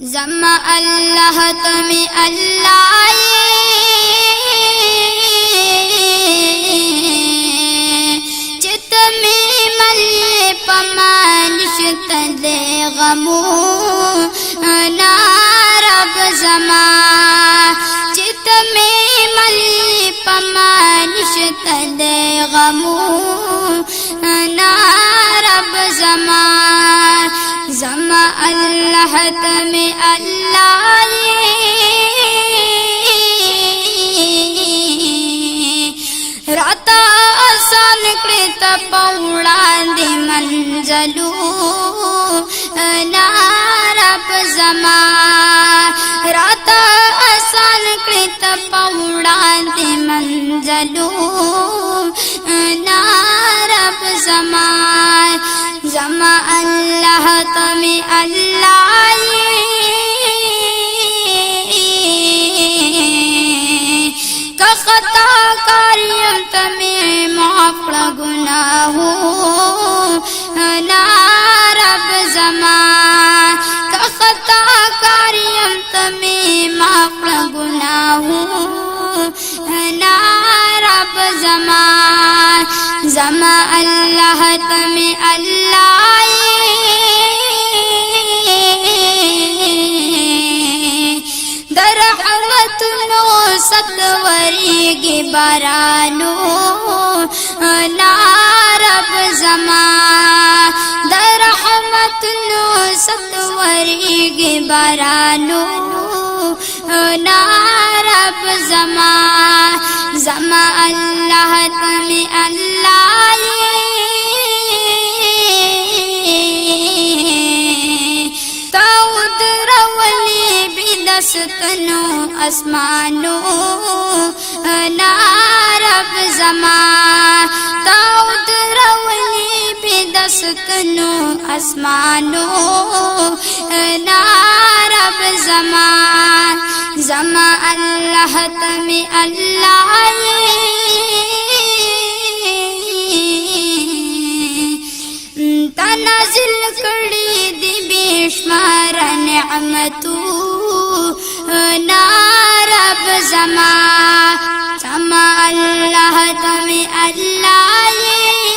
जमा अल्लाह तुम्हें अल्लाह चित में मल पमानिश तले गमू नारब जमा चित में मल पमानिश तले गमू नारब जमा जमा अल्लाह तुम्हें अल्लाह राता आसान कृत पौड़ा दे मंजलू नारब जमा राता आसान कृत पौड़ा दे मंजलू नारब जमा जमा अल्लाह तुम्हें अल्लाह कखता कार्य तुम्हें माफ गुनाहो नारब जमा कखता कार्य तुम्हें माफ गुनाहो नारब जमा जमा अल्लाह तुम्हें अल्लाह दरहमत नो सतवरी गे बरानो नारब जमा दरहमत नो सतवरी गे बरानो नारब जमा जमा अल्लाह तुम्हें अल्लाह ताउद रवली बिदस्तनो आसमानो नारब जमा ताउद रवली बिदस्तनो आसमानो नारब जमा जमा अल्लाह तुम्हें अल्लाह तनाजिल कड़ी दी बेशुमार नेमतू नारब जमा जमा अल्लाह तुम्हें अल्लाह